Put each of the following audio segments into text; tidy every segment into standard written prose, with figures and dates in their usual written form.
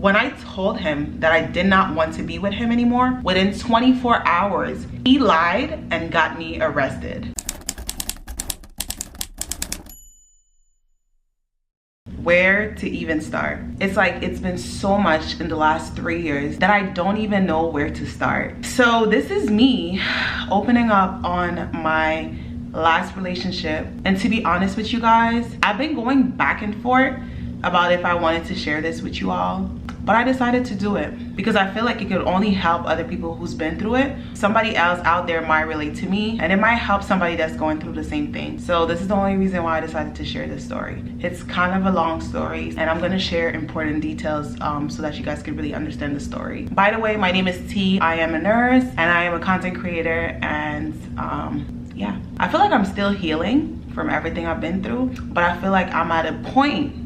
When I told him that I did not want to be with him anymore, within 24 hours, he lied and got me arrested. Where to even start? It's like it's been so much in the last 3 years that I don't even know where to start. So this is me opening up on my last relationship, and to be honest with you guys, I've been going back and forth about if I wanted to share this with you all, but I decided to do it because I feel like it could only help other people who's been through it. Somebody else out there might relate to me, and it might help somebody that's going through the same thing. So this is the only reason why I decided to share this story. It's kind of a long story, and I'm going to share important details so that you guys can really understand the story. By the way, my name is T. I am a nurse and I am a content creator, and yeah, I feel like I'm still healing from everything I've been through, but I feel like I'm at a point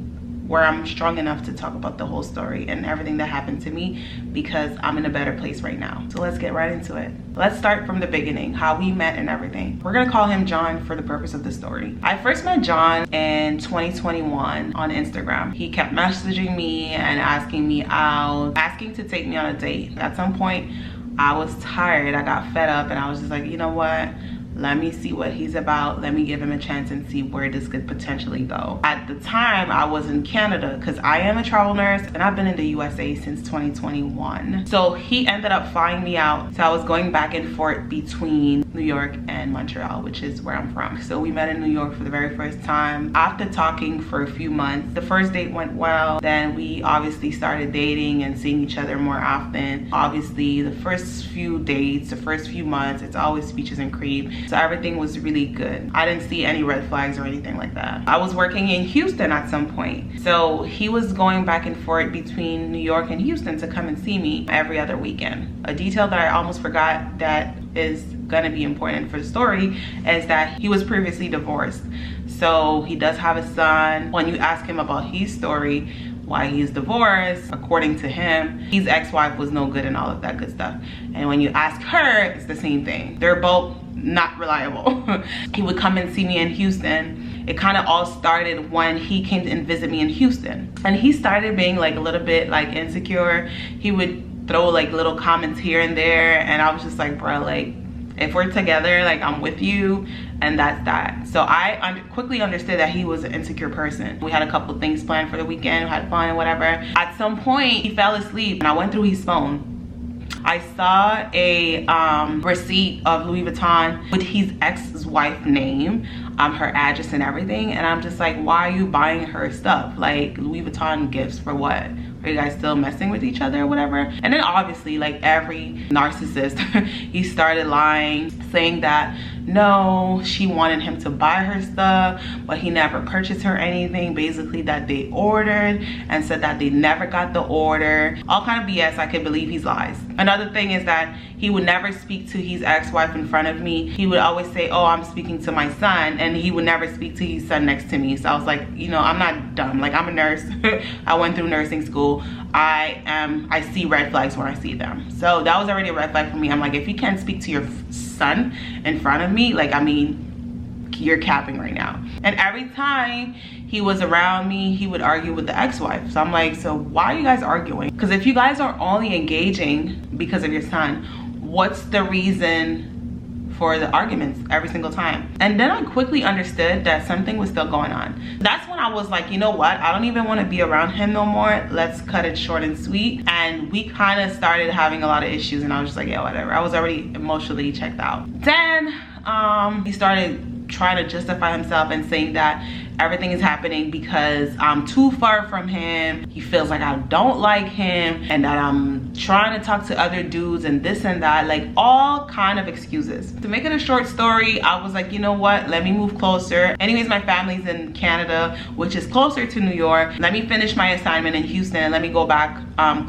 where I'm strong enough to talk about the whole story and everything that happened to me because I'm in a better place right now. So let's get right into it. Let's start from the beginning, how we met and everything. We're gonna call him John for the purpose of the story. I first met John in 2021 on Instagram. He kept messaging me and asking me out, asking to take me on a date. At some point, I was tired, I got fed up, and I was just like, you know what? Let me see what he's about. Let me give him a chance and see where this could potentially go. At the time, I was in Canada because I am a travel nurse and I've been in the USA since 2021. So he ended up flying me out. So I was going back and forth between New York and Montreal, which is where I'm from. So we met in New York for the very first time. After talking for a few months, the first date went well. Then we obviously started dating and seeing each other more often. Obviously, the first few dates, the first few months, it's always peaches and cream. So everything was really good. I didn't see any red flags or anything like that. I was working in Houston at some point. So he was going back and forth between New York and Houston to come and see me every other weekend. A detail that I almost forgot that is gonna be important for the story is that he was previously divorced. So he does have a son. When you ask him about his story, why he's divorced, according to him, his ex-wife was no good and all of that good stuff. And when you ask her, it's the same thing. They're both not reliable. He would come and see me in Houston. It kind of all started when he came and visit me in Houston, and he started being like a little bit like insecure. He would throw like little comments here and there, and I was just like, bro, like if we're together, like I'm with you, and that's that. So I quickly understood that he was an insecure person. We had a couple things planned for the weekend, had fun and whatever. At some point he fell asleep and I went through his phone. I saw a receipt of Louis Vuitton with his ex-wife name, her address and everything, and I'm just like, why are you buying her stuff? Like Louis Vuitton gifts for what? Are you guys still messing with each other or whatever? And then obviously, like every narcissist, he started lying, saying that no, she wanted him to buy her stuff, but he never purchased her anything, basically that they ordered, and said that they never got the order. All kind of BS. I could believe his lies. Another thing is that he would never speak to his ex-wife in front of me. He would always say, oh, I'm speaking to my son, and he would never speak to his son next to me. So I was like, you know, I'm not dumb. Like, I'm a nurse. I went through nursing school. I see red flags when I see them. So that was already a red flag for me. I'm like, if you can't speak to your son in front of me, like, I mean, you're capping right now. And every time he was around me, he would argue with the ex-wife. So I'm like, so why are you guys arguing? Because if you guys are only engaging because of your son, what's the reason for the arguments every single time? And then I quickly understood that something was still going on. That's when I was like, you know what? I don't even want to be around him no more. Let's cut it short and sweet. And we kind of started having a lot of issues, and I was just like, yeah, whatever. I was already emotionally checked out. Then he started trying to justify himself and saying that everything is happening because I'm too far from him. He feels like I don't like him, and that I'm trying to talk to other dudes and this and that, like all kind of excuses. To make it a short story, I was like, you know what, let me move closer. Anyways, my family's in Canada, which is closer to New York. Let me finish my assignment in Houston and let me go back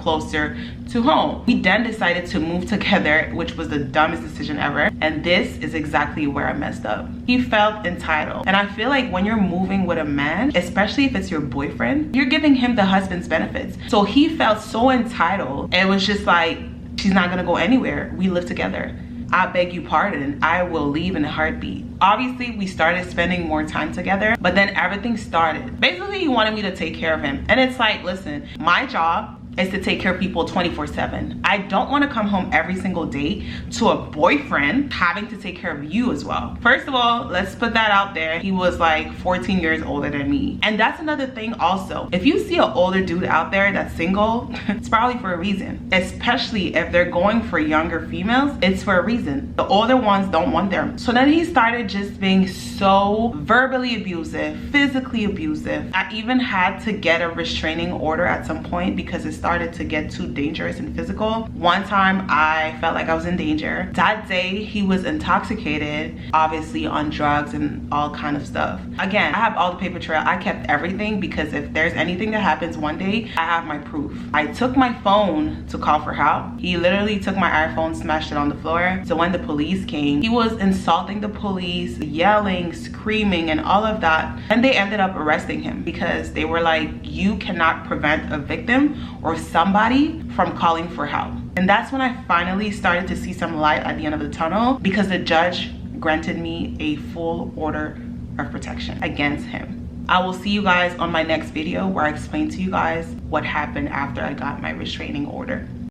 closer to home. We then decided to move together, which was the dumbest decision ever. And this is exactly where I messed up. He felt entitled. And I feel like when you're moving with a man, especially if it's your boyfriend, you're giving him the husband's benefits. So he felt so entitled. It was just like, she's not gonna go anywhere. We live together. I beg you pardon, I will leave in a heartbeat. Obviously, we started spending more time together, but then everything started. Basically, he wanted me to take care of him. And it's like, listen, my job is to take care of people 24/7. I don't want to come home every single day to a boyfriend having to take care of you as well. First of all, let's put that out there. He was like 14 years older than me. And that's another thing also. If you see an older dude out there that's single, it's probably for a reason. Especially if they're going for younger females, it's for a reason. The older ones don't want them. So then he started just being so verbally abusive, physically abusive. I even had to get a restraining order at some point because it started to get too dangerous and physical. One time I felt like I was in danger. That day he was intoxicated, obviously on drugs and all kind of stuff. Again, I have all the paper trail. I kept everything because if there's anything that happens one day, I have my proof. I took my phone to call for help. He literally took my iPhone, smashed it on the floor. So when the police came, he was insulting the police, yelling, screaming, and all of that. And they ended up arresting him because they were like, you cannot prevent a victim or somebody from calling for help. And that's when I finally started to see some light at the end of the tunnel because the judge granted me a full order of protection against him. I will see you guys on my next video where I explain to you guys what happened after I got my restraining order.